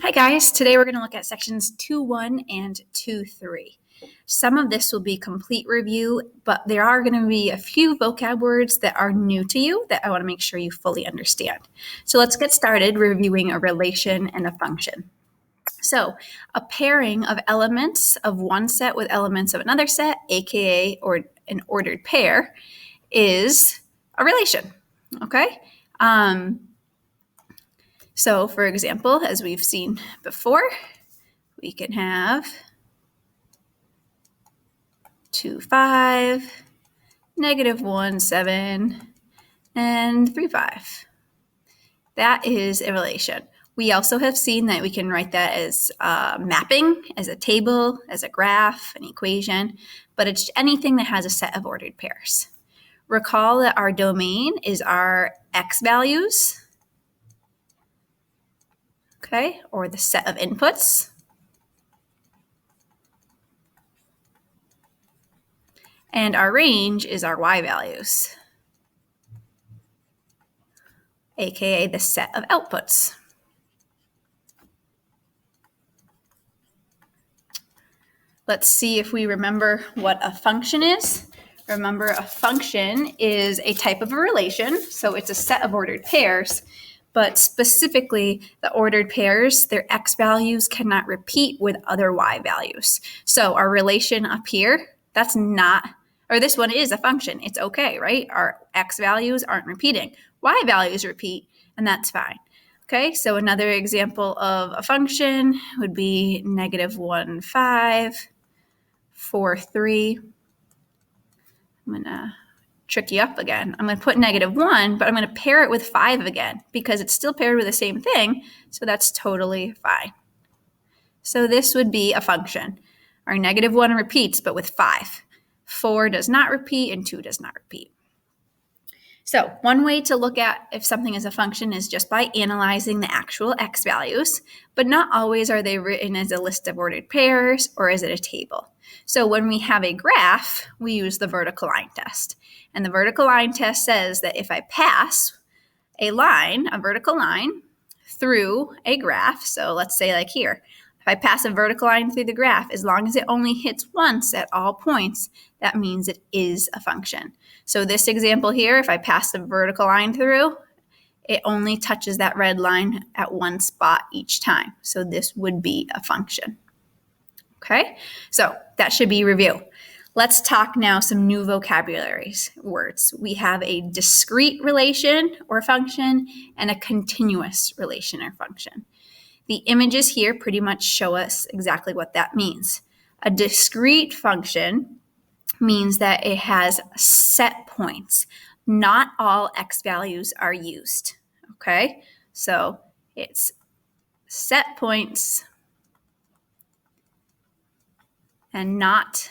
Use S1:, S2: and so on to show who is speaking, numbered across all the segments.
S1: Hi guys, today we're going to look at sections 2.1 and 2.3. Some of this will be complete review, but there are going to be a few vocab words that are new to you that I want to make sure you fully understand. So let's get started reviewing a relation and a function. So a pairing of elements of one set with elements of another set, aka or an ordered pair, is a relation, okay? So for example, as we've seen before, we can have 2, 5, -1, 7, and 3, 5. That is a relation. We also have seen that we can write that as mapping, as a table, as a graph, an equation, but it's anything that has a set of ordered pairs. Recall that our domain is our x values, okay, or the set of inputs. And our range is our y values, aka the set of outputs. Let's see if we remember what a function is. Remember, a function is a type of a relation, so it's a set of ordered pairs, but specifically the ordered pairs, their x values cannot repeat with other y values. So our relation up here, that's not, or this one is a function. It's okay, right? Our x values aren't repeating. Y values repeat, and that's fine. Okay, so another example of a function would be -1, 5, 4, 3. I'm going to trick you up again. I'm going to put -1, but I'm going to pair it with 5 again because it's still paired with the same thing, so that's totally fine. So this would be a function. Our -1 repeats, but with 5. 4 does not repeat, and 2 does not repeat. So one way to look at if something is a function is just by analyzing the actual x values, but not always are they written as a list of ordered pairs or is it a table. So when we have a graph, we use the vertical line test. And the vertical line test says that if I pass a line, a vertical line, through a graph, so let's say like here, if I pass a vertical line through the graph, as long as it only hits once at all points, that means it is a function. So this example here, if I pass the vertical line through, it only touches that red line at one spot each time. So this would be a function. Okay, so that should be review. Let's talk now some new vocabulary words. We have a discrete relation or function and a continuous relation or function. The images here pretty much show us exactly what that means. A discrete function means that it has set points. Not all x values are used, okay? So it's set points and not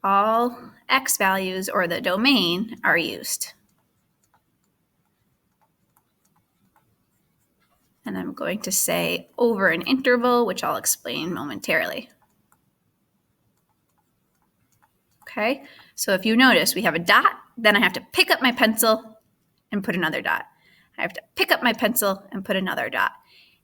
S1: all x values or the domain are used. And I'm going to say over an interval, which I'll explain momentarily. Okay, so if you notice, we have a dot, then I have to pick up my pencil and put another dot. I have to pick up my pencil and put another dot.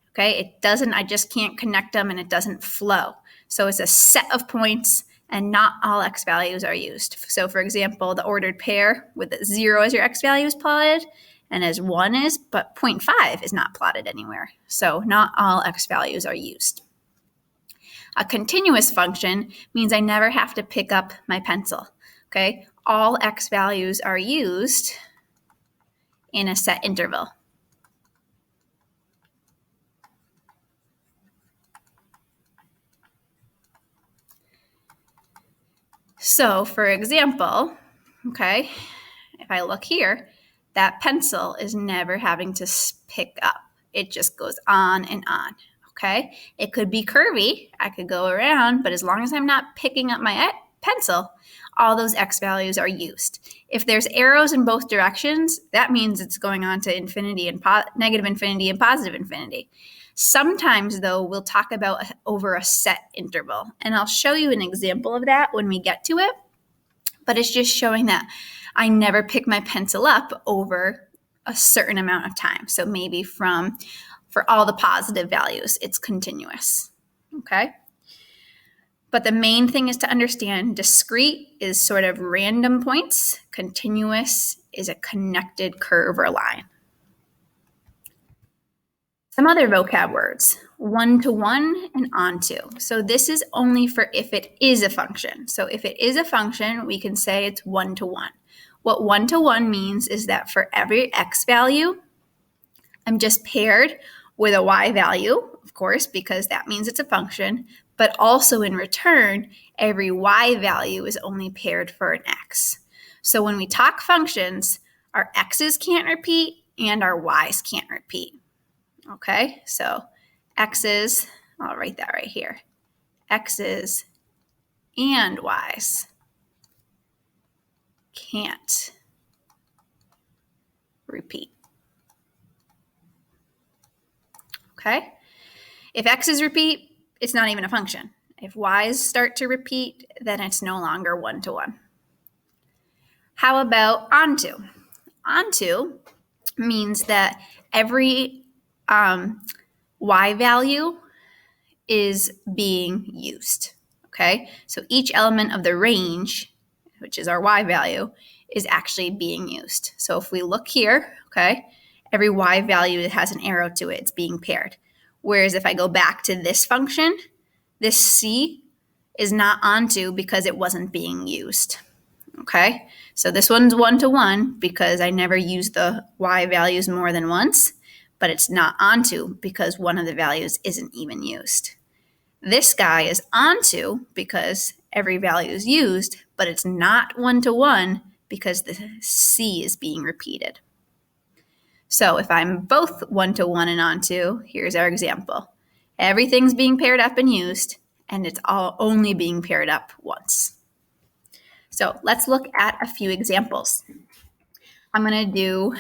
S1: Okay, it doesn't, I just can't connect them and it doesn't flow. So it's a set of points and not all x values are used. So for example, the ordered pair with 0 as your x value is plotted and as 1 is, but 0.5 is not plotted anywhere. So not all x values are used. A continuous function means I never have to pick up my pencil, okay? All x values are used in a set interval. So for example, okay, if I look here, that pencil is never having to pick up. It just goes on and on. Okay, it could be curvy, I could go around, but as long as I'm not picking up my pencil, all those x values are used. If there's arrows in both directions, that means it's going on to infinity and negative infinity and positive infinity. Sometimes, though, we'll talk about over a set interval, and I'll show you an example of that when we get to it, but it's just showing that I never pick my pencil up over a certain amount of time. So maybe from For all the positive values, it's continuous, okay? But the main thing is to understand discrete is sort of random points. Continuous is a connected curve or line. Some other vocab words, one-to-one and onto. So this is only for if it is a function. So if it is a function, we can say it's one-to-one. What one-to-one means is that for every x value, I'm just paired with a y value, of course, because that means it's a function, but also in return, every y value is only paired for an x. So when we talk functions, our x's can't repeat and our y's can't repeat. Okay, so x's, I'll write that right here, x's and y's can't repeat. Okay, if x's repeat, it's not even a function. If y's start to repeat, then it's no longer one-to-one. How about onto? Onto means that every y value is being used, okay? So each element of the range, which is our y value, is actually being used. So if we look here, okay, every y value that has an arrow to it, it's being paired. Whereas if I go back to this function, this c is not onto because it wasn't being used, okay? So this one's one-to-one because I never used the y values more than once, but it's not onto because one of the values isn't even used. This guy is onto because every value is used, but it's not one-to-one because the c is being repeated. So if I'm both one-to-one and onto, here's our example. Everything's being paired up and used, and it's all only being paired up once. So let's look at a few examples. I'm going to do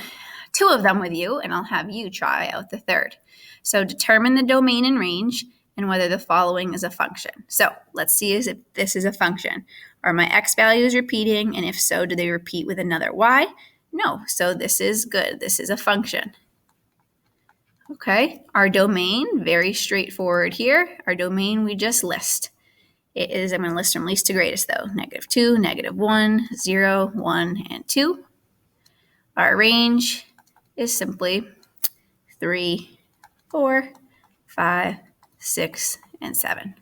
S1: 2 of them with you, and I'll have you try out the third. So determine the domain and range and whether the following is a function. So let's see if this is a function. Are my x values repeating? And if so, do they repeat with another y? No, so this is good. This is a function. Okay, our domain, very straightforward here. Our domain we just list. It is, I'm going to list from least to greatest though. -2, -1, 0, 1, and 2. Our range is simply 3, 4, 5, 6, and 7.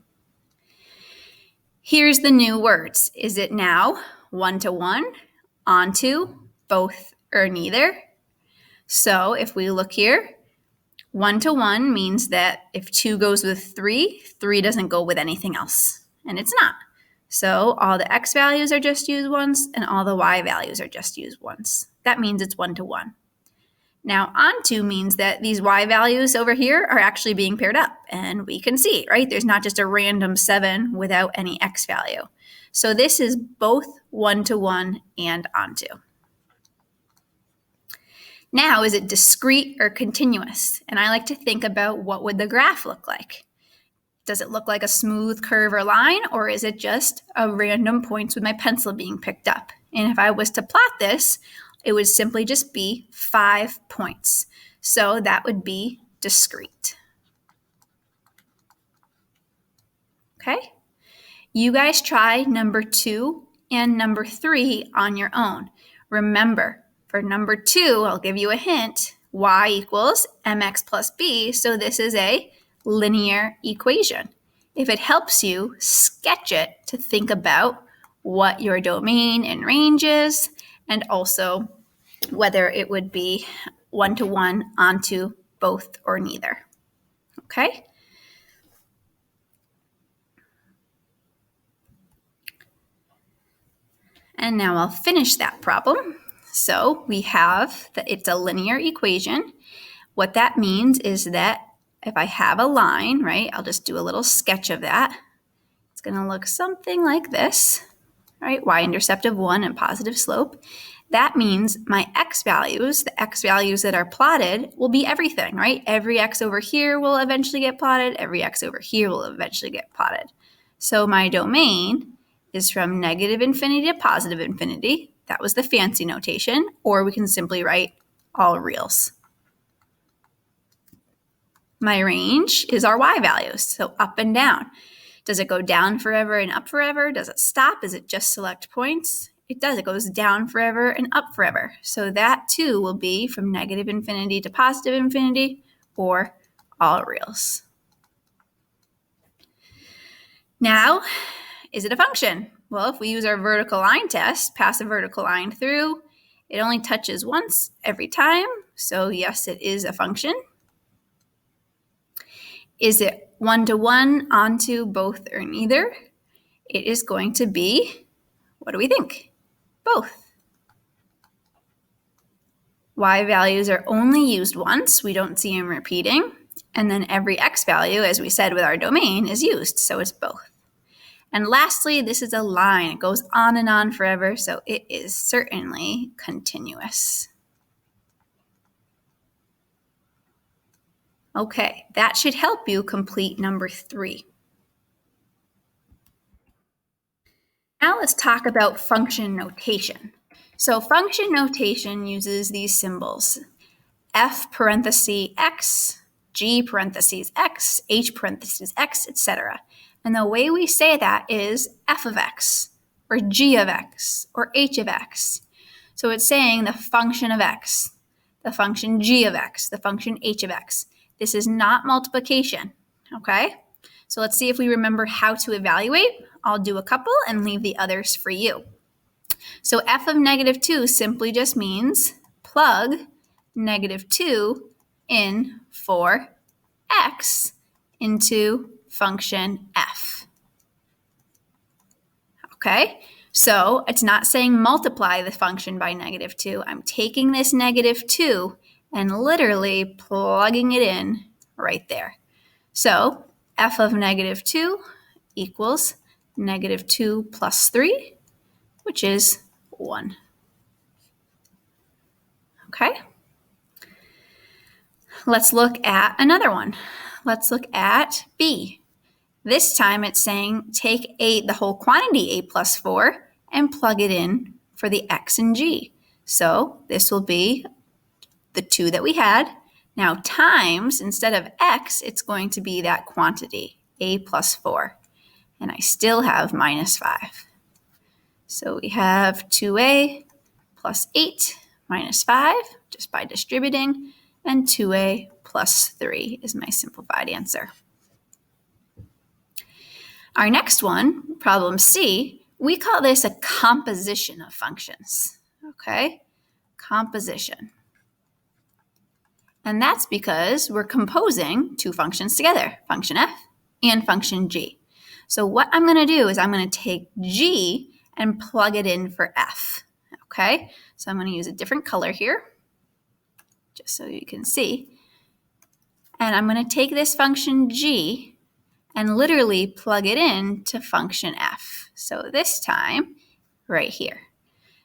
S1: Here's the new words. Is it now one-to-one, onto, both, or neither? So if we look here, one-to-one means that if 2 goes with 3, 3 doesn't go with anything else, and it's not. So all the x values are just used once, and all the y values are just used once. That means it's one-to-one. Now, onto means that these y values over here are actually being paired up, and we can see, right? There's not just a random 7 without any x value. So this is both one-to-one and onto. Now, is it discrete or continuous? And I like to think about what would the graph look like. Does it look like a smooth curve or line, or is it just a random points with my pencil being picked up? And if I was to plot this, it would simply just be 5 points. So that would be discrete. Okay? You guys try number 2 and number 3 on your own. Remember, for number 2, I'll give you a hint, y equals mx plus b, so this is a linear equation. If it helps you, sketch it to think about what your domain and range is, and also whether it would be one-to-one, onto, both, or neither. Okay? And now I'll finish that problem. So we have that it's a linear equation. What that means is that if I have a line, right, I'll just do a little sketch of that. It's going to look something like this, right? Y-intercept of 1 and positive slope. That means my x values, the x values that are plotted, will be everything, right? Every x over here will eventually get plotted. Every x over here will eventually get plotted. So my domain is from negative infinity to positive infinity. That was the fancy notation. Or we can simply write all reals. My range is our y values, so up and down. Does it go down forever and up forever? Does it stop? Is it just select points? It does. It goes down forever and up forever. So that too will be from negative infinity to positive infinity, or all reals. Now, is it a function? Well, if we use our vertical line test, pass a vertical line through, it only touches once every time. So yes, it is a function. Is it one-to-one onto both or neither? It is going to be, what do we think? Both. Y values are only used once. We don't see them repeating. And then every x value, as we said with our domain, is used. So it's both. And lastly, this is a line. It goes on and on forever, so it is certainly continuous. Okay, that should help you complete number 3. Now let's talk about function notation. So function notation uses these symbols: f parenthesis x, g parentheses x, h parentheses x, etc. And the way we say that is f of x, or g of x, or h of x. So it's saying the function of x, the function g of x, the function h of x. This is not multiplication, okay? So let's see if we remember how to evaluate. I'll do a couple and leave the others for you. So f of negative 2 simply just means plug negative 2 in for x into function f. Okay, so it's not saying multiply the function by negative 2. I'm taking this negative 2 and literally plugging it in right there. So f of negative 2 equals negative 2 plus 3, which is 1. Okay? Let's look at another one. Let's look at b. This time it's saying take the whole quantity a plus 4 and plug it in for the x and g. So this will be the 2 that we had. Now times, instead of x, it's going to be that quantity, a plus 4. And I still have minus 5. So we have 2a plus 8 minus 5, just by distributing, and 2a plus 3 is my simplified answer. Our next one, problem C, we call this a composition of functions, okay? Composition. And that's because we're composing two functions together, function f and function g. So what I'm going to do is I'm going to take g and plug it in for f, okay? So I'm going to use a different color here, just so you can see. And I'm going to take this function g and literally plug it in to function f. So this time, right here.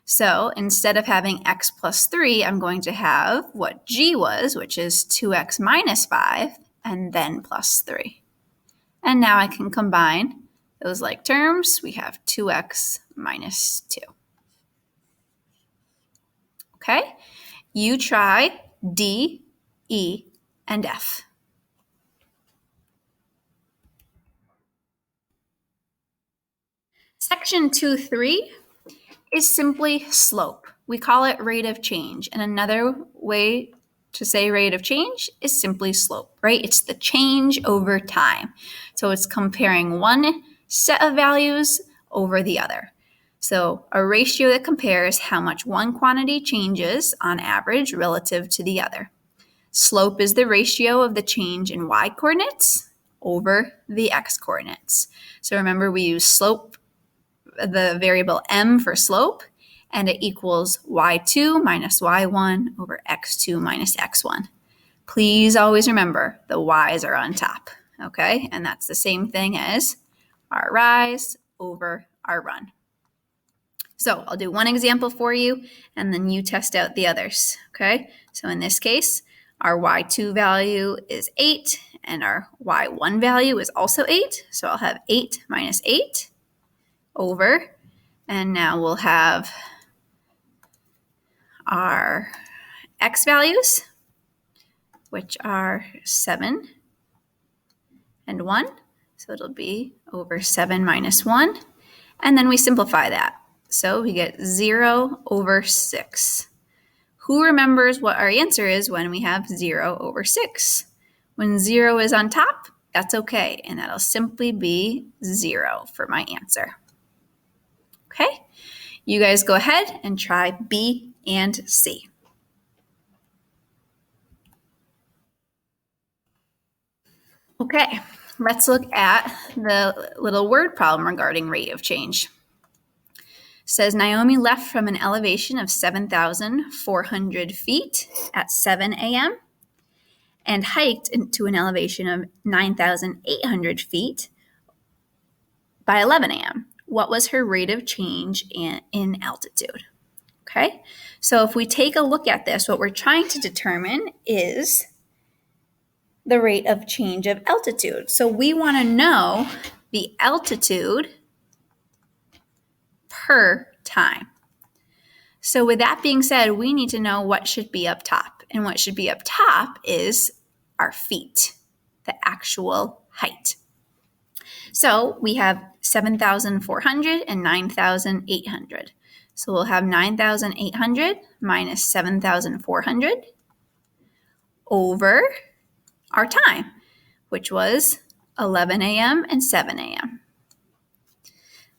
S1: So instead of having x plus 3, I'm going to have what g was, which is 2x minus 5, and then plus 3. And now I can combine those like terms. We have 2x minus 2. Okay? You try D, E, and F. Section 2.3 is simply slope. We call it rate of change. And another way to say rate of change is simply slope, right? It's the change over time. So it's comparing one set of values over the other. So a ratio that compares how much one quantity changes on average relative to the other. Slope is the ratio of the change in y coordinates over the x coordinates. So remember, we use slope, the variable m for slope, and it equals y2 minus y1 over x2 minus x1. Please always remember the y's are on top, okay? And that's the same thing as our rise over our run. So I'll do one example for you, and then you test out the others, okay? So in this case, our y2 value is 8, and our y1 value is also 8. So I'll have 8 minus 8 over, and now we'll have our x values, which are 7 and 1. So it'll be over 7 minus 1. And then we simplify that. So we get 0 over 6. Who remembers what our answer is when we have 0 over 6? When 0 is on top, that's okay. And that'll simply be 0 for my answer. Okay? You guys go ahead and try B and C. Okay, let's look at the little word problem regarding rate of change. It says Naomi left from an elevation of 7,400 feet at 7 a.m. and hiked to an elevation of 9,800 feet by 11 a.m. What was her rate of change in altitude? Okay, so if we take a look at this, what we're trying to determine is the rate of change of altitude. So we want to know the altitude per time. So with that being said, we need to know what should be up top. And what should be up top is our feet, the actual height. So we have 7,400 and 9,800. So we'll have 9,800 minus 7,400 over our time, which was 11 a.m. and 7 a.m.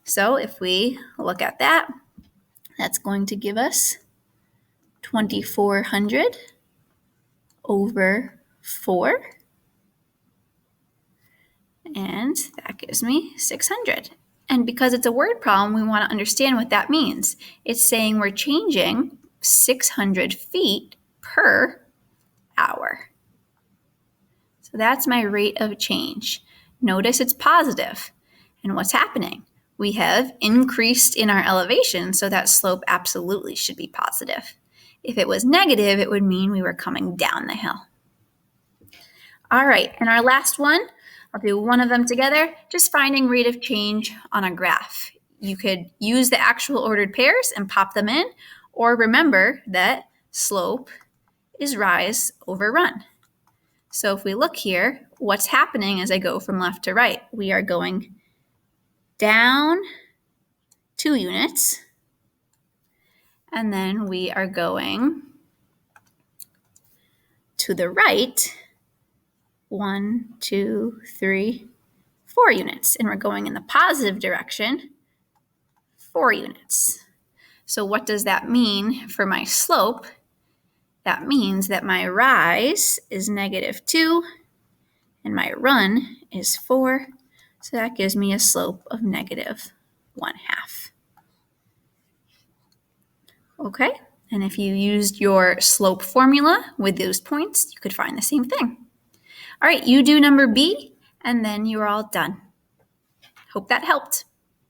S1: So if we look at that, that's going to give us 2,400 over 4. And that gives me 600. And because it's a word problem, we want to understand what that means. It's saying we're changing 600 feet per hour. So that's my rate of change. Notice it's positive. And what's happening? We have increased in our elevation, so that slope absolutely should be positive. If it was negative, it would mean we were coming down the hill. All right, and our last one, I'll do one of them together, just finding rate of change on a graph. You could use the actual ordered pairs and pop them in, or remember that slope is rise over run. So if we look here, what's happening as I go from left to right? We are going down 2 units, and then we are going to the right 1, 2, 3, 4 units, and we're going in the positive direction 4 units. So what does that mean for my slope? That means that my rise is -2 and my run is 4. So that gives me a slope of -1/2. Okay, and if you used your slope formula with those points, you could find the same thing. All right, you do number B, and then you're all done. Hope that helped.